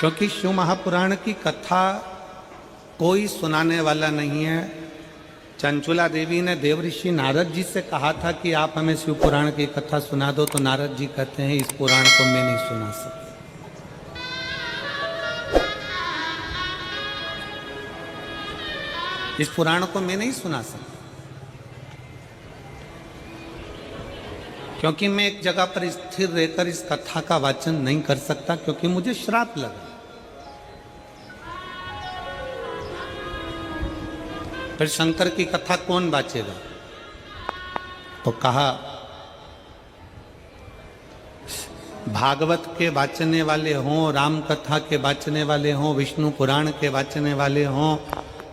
क्योंकि शिव महापुराण की कथा कोई सुनाने वाला नहीं है। चंचुला देवी ने देवऋषि नारद जी से कहा था कि आप हमें शिव पुराण की कथा सुना दो, तो नारद जी कहते हैं इस पुराण को मैं नहीं सुना सकता। इस पुराण को मैं नहीं सुना सकता, क्योंकि मैं एक जगह पर स्थिर रहकर इस कथा का वाचन नहीं कर सकता, क्योंकि मुझे श्राप लगा। फिर शंकर की कथा कौन वाचेगा? तो कहा भागवत के वाचने वाले हों, राम कथा के वाचने वाले हों, विष्णु पुराण के वाचने वाले हों,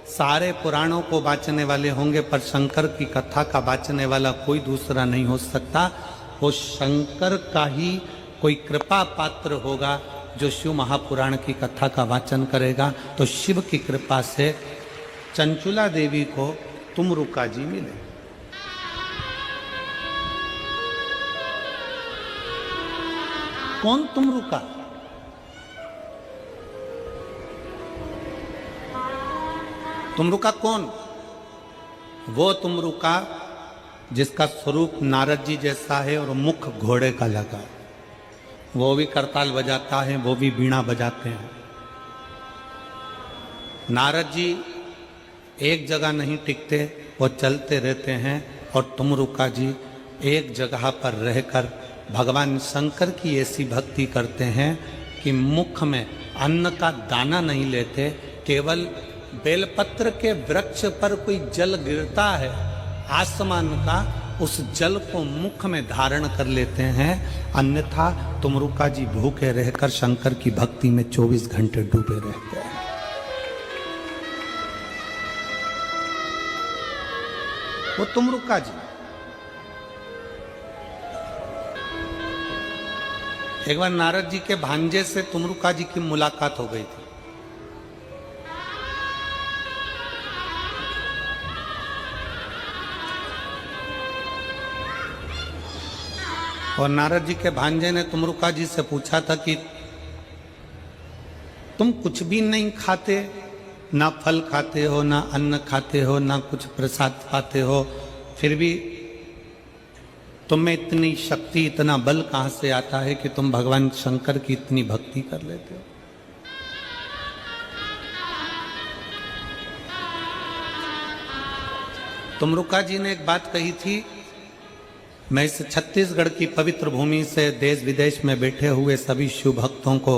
सारे पुराणों को वाचने वाले होंगे, पर शंकर की कथा का वाचने वाला कोई दूसरा नहीं हो सकता। वो शंकर का ही कोई कृपा पात्र होगा जो शिव महापुराण की कथा का वाचन करेगा। तो शिव की कृपा से चंचुला देवी को तुमरुका जी मिले। कौन तुमरुका? तुमरुका कौन? वो तुमरुका जिसका स्वरूप नारद जी जैसा है और मुख घोड़े का लगा। वो भी करताल बजाता है, वो भी बीणा बजाते हैं। नारद जी एक जगह नहीं टिकते, वो चलते रहते हैं। और तुमरुका जी एक जगह पर रहकर भगवान शंकर की ऐसी भक्ति करते हैं कि मुख में अन्न का दाना नहीं लेते, केवल बेलपत्र के वृक्ष पर कोई जल गिरता है आसमान का, उस जल को मुख में धारण कर लेते हैं। अन्यथा तुमरुका जी भूखे रहकर शंकर की भक्ति में 24 घंटे डूबे रहते हैं। वो तुमरुका जी। एक बार नारद जी के भांजे से तुमरुका जी की मुलाकात हो गई थी। और नारद जी के भांजे ने तुमरुका जी से पूछा था कि तुम कुछ भी नहीं खाते, ना फल खाते हो, ना अन्न खाते हो, ना कुछ प्रसाद पाते हो, फिर भी तुम्हें इतनी शक्ति, इतना बल कहाँ से आता है कि तुम भगवान शंकर की इतनी भक्ति कर लेते हो? तुमरुका जी ने एक बात कही थी, मैं इस छत्तीसगढ़ की पवित्र भूमि से देश विदेश में बैठे हुए सभी शिव भक्तों को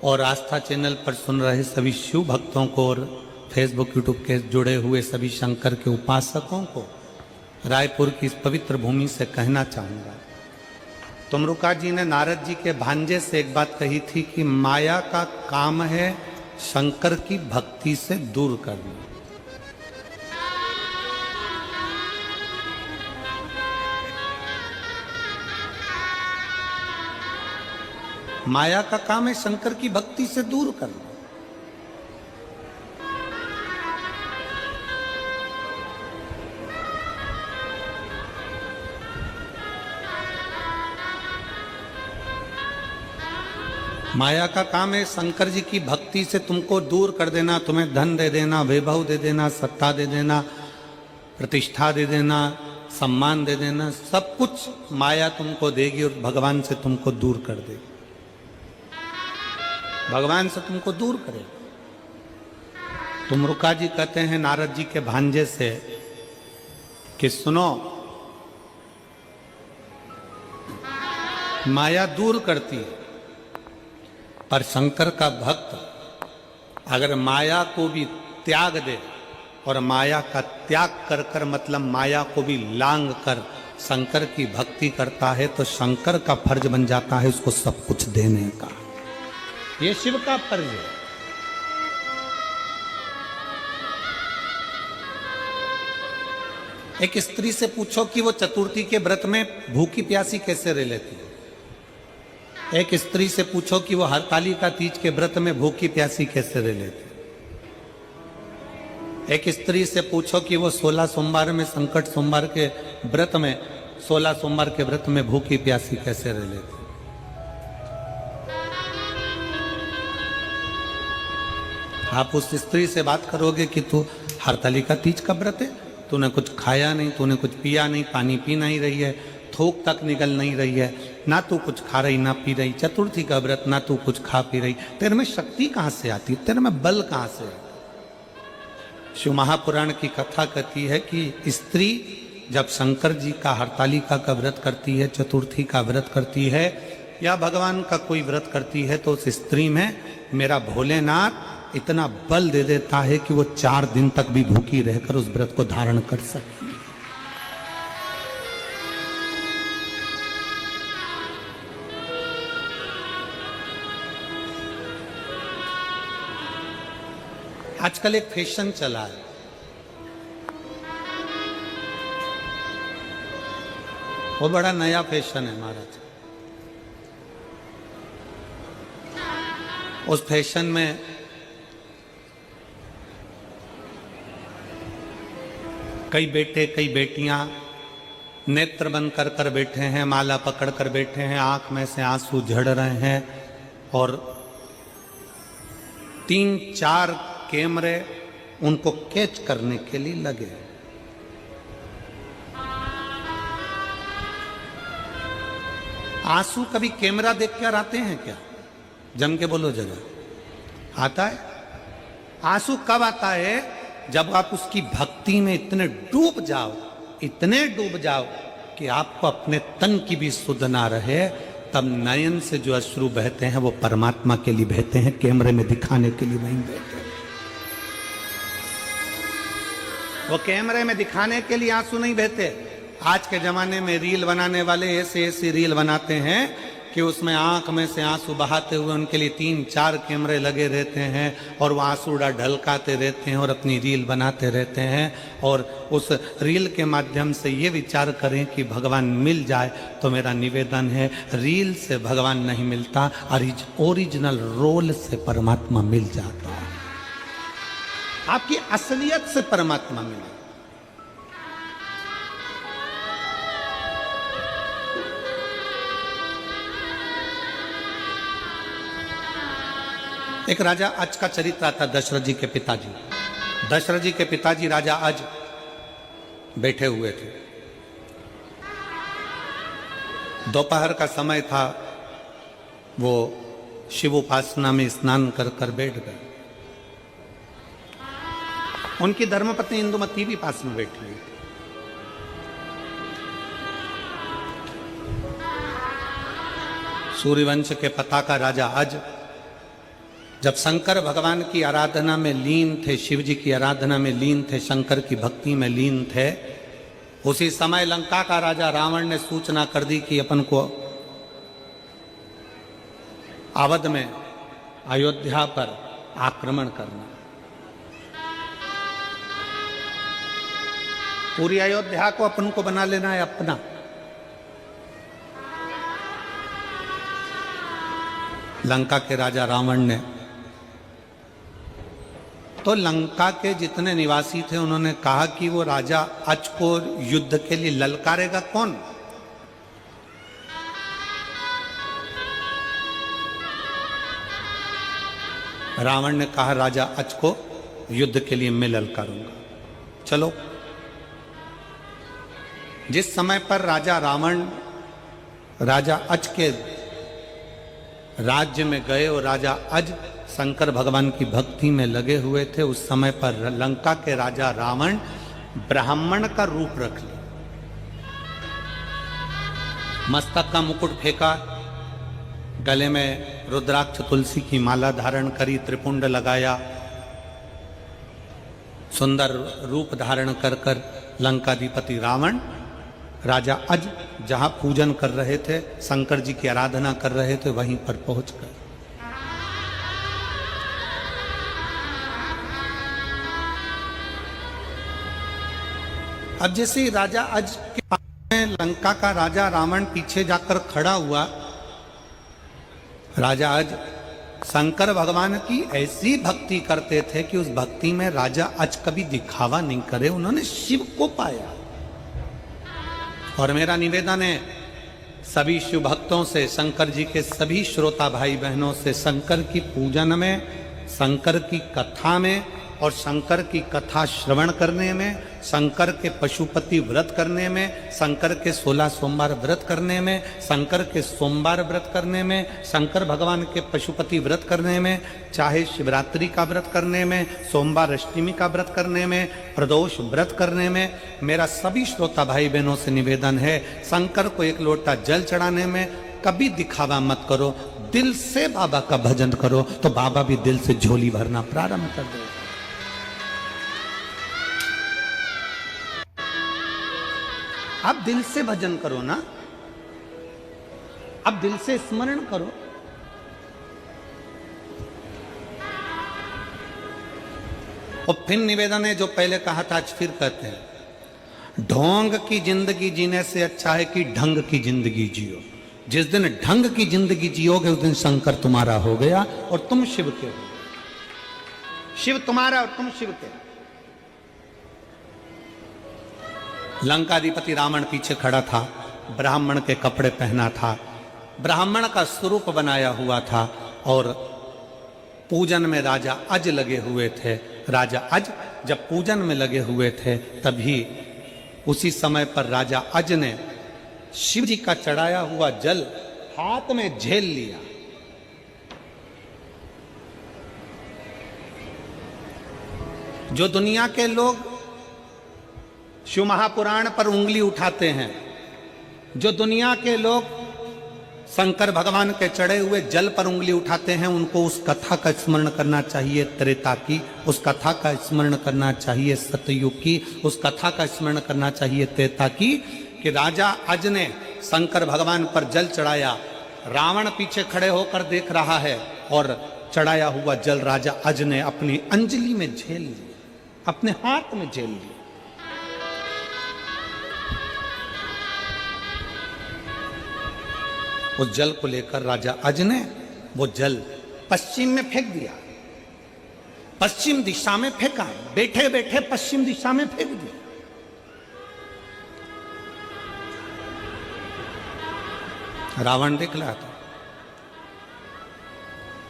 और आस्था चैनल पर सुन रहे सभी शिव भक्तों को और फेसबुक यूट्यूब के जुड़े हुए सभी शंकर के उपासकों को रायपुर की इस पवित्र भूमि से कहना चाहूँगा। तुमरुका जी ने नारद जी के भांजे से एक बात कही थी कि माया का काम है शंकर की भक्ति से दूर करना। माया का काम है शंकर की भक्ति से दूर करना। माया का काम है शंकर जी की भक्ति से तुमको दूर कर देना, तुम्हें धन दे देना, वैभव दे देना, सत्ता दे देना, प्रतिष्ठा दे देना, सम्मान दे देना, सब कुछ माया तुमको देगी और भगवान से तुमको दूर कर देगी। भगवान से तुमको दूर करे। तुमरुका जी कहते हैं नारद जी के भांजे से कि सुनो, माया दूर करती है, पर शंकर का भक्त अगर माया को भी त्याग दे और माया का त्याग कर कर मतलब माया को भी लांग कर शंकर की भक्ति करता है, तो शंकर का फर्ज बन जाता है उसको सब कुछ देने का। ये शिव का फर्ज है। एक स्त्री से पूछो कि वो चतुर्थी के व्रत में भूखी प्यासी कैसे रह लेती है। एक स्त्री से पूछो कि वो हरतालिका तीज के व्रत में भूखी प्यासी कैसे रह लेती है। एक स्त्री से पूछो कि वो 16 सोमवार में, संकट सोमवार के व्रत में, 16 सोमवार के व्रत में भूखी प्यासी कैसे रह लेती है। आप उस स्त्री से बात करोगे कि तू हरतालिका तीज का व्रत है, तूने कुछ खाया नहीं, तूने कुछ पिया नहीं, पानी पी नहीं रही है, थूक तक निकल नहीं रही है, ना तू कुछ खा रही ना पी रही, चतुर्थी का व्रत ना तू कुछ खा पी रही, तेरे में शक्ति कहाँ से आती है, तेरे में बल कहाँ से आती? शिव महापुराण की कथा कहती है कि स्त्री जब शंकर जी का हरतालिका का व्रत करती है, चतुर्थी का व्रत करती है या भगवान का कोई व्रत करती है, तो उस स्त्री में मेरा भोलेनाथ इतना बल दे देता है कि वो 4 दिन तक भी भूखी रहकर उस व्रत को धारण कर सकती है। आजकल एक फैशन चला है, वो बड़ा नया फैशन है महाराज। उस फैशन में कई बेटे कई बेटियां नेत्र बंद कर कर बैठे हैं, माला पकड़ कर बैठे हैं, आंख में से आंसू झड़ रहे हैं और 3-4 कैमरे उनको कैच करने के लिए लगे। आंसू कभी कैमरा देख कर आते हैं क्या? जम के बोलो जगह आता है। आंसू कब आता है? जब आप उसकी भक्ति में इतने डूब जाओ, इतने डूब जाओ कि आपको अपने तन की भी सुध ना रहे, तब नयन से जो अश्रु बहते हैं वो परमात्मा के लिए बहते हैं, कैमरे में दिखाने के लिए नहीं बहते। वो कैमरे में दिखाने के लिए आंसू नहीं बहते। आज के जमाने में रील बनाने वाले ऐसे ऐसे रील बनाते हैं कि उसमें आंख में से आंसू बहाते हुए उनके लिए 3-4 कैमरे लगे रहते हैं और वो आंसू ढलकाते रहते हैं और अपनी रील बनाते रहते हैं। और उस रील के माध्यम से ये विचार करें कि भगवान मिल जाए। तो मेरा निवेदन है, रील से भगवान नहीं मिलता, ओरिजिनल रोल से परमात्मा मिल जाता है। आपकी असलियत से परमात्मा मिले। एक राजा अज का चरित्र आता, दशरथ जी के पिताजी। दशरथ जी के पिताजी राजा अज बैठे हुए थे। दोपहर का समय था, वो शिव उपासना में स्नान कर कर बैठ गए। उनकी धर्मपत्नी इंदुमती भी पास में बैठी हुई थी। सूर्यवंश के पताका राजा अज जब शंकर भगवान की आराधना में लीन थे, शिव जी की आराधना में लीन थे, शंकर की भक्ति में लीन थे, उसी समय लंका का राजा रावण ने सूचना कर दी कि अपन को अवध में अयोध्या पर आक्रमण करना। पूरी अयोध्या को अपन को बना लेना है अपना। लंका के राजा रावण ने तो लंका के जितने निवासी थे उन्होंने कहा कि वो राजा अज को युद्ध के लिए ललकारेगा कौन? रावण ने कहा राजा अज को युद्ध के लिए मैं ललकारूंगा। चलो, जिस समय पर राजा रावण राजा अज के राज्य में गए और राजा अज शंकर भगवान की भक्ति में लगे हुए थे, उस समय पर लंका के राजा रावण ब्राह्मण का रूप रख लिया। मस्तक का मुकुट फेंका, गले में रुद्राक्ष तुलसी की माला धारण करी, त्रिपुंड लगाया, सुंदर रूप धारण कर कर लंकाधिपति रावण राजा अज जहां पूजन कर रहे थे, शंकर जी की आराधना कर रहे थे, वहीं पर पहुंच गए। अब जैसे राजा अज के पास में लंका का राजा रावण पीछे जाकर खड़ा हुआ, राजा अज शंकर भगवान की ऐसी भक्ति करते थे कि उस भक्ति में राजा अज कभी दिखावा नहीं करे, उन्होंने शिव को पाया। और मेरा निवेदन है सभी शिव भक्तों से, शंकर जी के सभी श्रोता भाई बहनों से, शंकर की पूजन में शंकर की कथा में और शंकर की कथा श्रवण करने में, शंकर के पशुपति व्रत करने में, शंकर के 16 सोमवार व्रत करने में, शंकर के सोमवार व्रत करने में, शंकर भगवान के पशुपति व्रत करने में, चाहे शिवरात्रि का व्रत करने में, सोमवार अष्टमी का व्रत करने में, प्रदोष व्रत करने में, मेरा सभी श्रोता भाई बहनों से निवेदन है, शंकर को एक लोटा जल चढ़ाने में कभी दिखावा मत करो, दिल से बाबा का भजन करो तो बाबा भी दिल से झोली भरना प्रारंभ कर देगा। आप दिल से भजन करो ना, आप दिल से स्मरण करो। और फिर निवेदन है, जो पहले कहा था आज फिर कहते हैं, ढोंग की जिंदगी जीने से अच्छा है कि ढंग की जिंदगी जियो। जिस दिन ढंग की जिंदगी जियोगे उस दिन शंकर तुम्हारा हो गया और तुम शिव के हो। शिव तुम्हारा और तुम शिव के। लंकाधिपति रावण पीछे खड़ा था, ब्राह्मण के कपड़े पहना था, ब्राह्मण का स्वरूप बनाया हुआ था और पूजन में राजा अज लगे हुए थे। राजा अज जब पूजन में लगे हुए थे तभी उसी समय पर राजा अज ने शिव जी का चढ़ाया हुआ जल हाथ में झेल लिया। जो दुनिया के लोग शिव महापुराण पर उंगली उठाते हैं, जो दुनिया के लोग शंकर भगवान के चढ़े हुए जल पर उंगली उठाते हैं, उनको उस कथा का स्मरण करना चाहिए त्रेता की, उस कथा का स्मरण करना चाहिए सतयुग की, उस कथा का स्मरण करना चाहिए त्रेता की, कि राजा अज ने शंकर भगवान पर जल चढ़ाया। रावण पीछे खड़े होकर देख रहा है और चढ़ाया हुआ जल राजा अज ने अपनी अंजलि में झेल लिया, अपने हाथ में झेल लिया। उस जल को लेकर राजा अज ने वो जल पश्चिम में फेंक दिया, पश्चिम दिशा में फेंका, बैठे बैठे पश्चिम दिशा में फेंक दिया। रावण देख रहा था।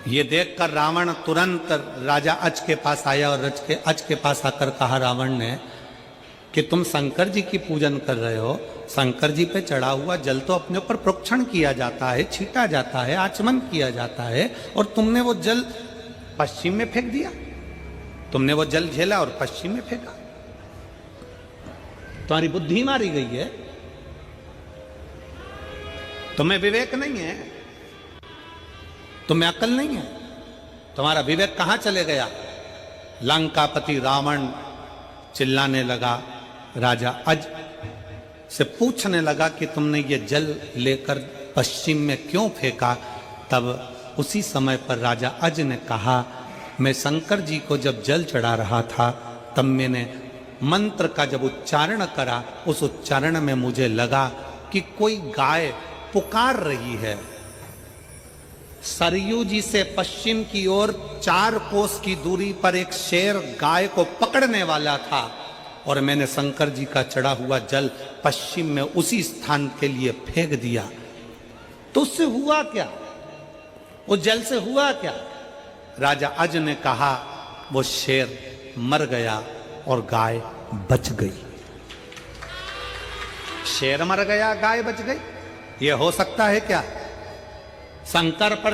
ये देखकर रावण तुरंत राजा अज के पास आया और अज के पास आकर कहा रावण ने कि तुम शंकर जी की पूजन कर रहे हो, शंकर जी पे चढ़ा हुआ जल तो अपने ऊपर प्रोक्षण किया जाता है, छीटा जाता है, आचमन किया जाता है, और तुमने वो जल पश्चिम में फेंक दिया। तुमने वो जल झेला और पश्चिम में फेंका। तुम्हारी बुद्धि मारी गई है, तुम्हें विवेक नहीं है, तुम्हें अकल नहीं है, तुम्हारा विवेक कहां चले गया। लंकापति रावण चिल्लाने लगा, राजा अज से पूछने लगा कि तुमने ये जल लेकर पश्चिम में क्यों फेंका। तब उसी समय पर राजा अज ने कहा, मैं शंकर जी को जब जल चढ़ा रहा था तब मैंने मंत्र का जब उच्चारण करा, उस उच्चारण में मुझे लगा कि कोई गाय पुकार रही है। सरयू जी से पश्चिम की ओर 4 कोस की दूरी पर एक शेर गाय को पकड़ने वाला था और मैंने शंकर जी का चढ़ा हुआ जल पश्चिम में उसी स्थान के लिए फेंक दिया। तो उससे हुआ क्या, उस जल से हुआ क्या। राजा अज ने कहा, वो शेर मर गया और गाय बच गई। शेर मर गया, गाय बच गई, ये हो सकता है क्या। शंकर पर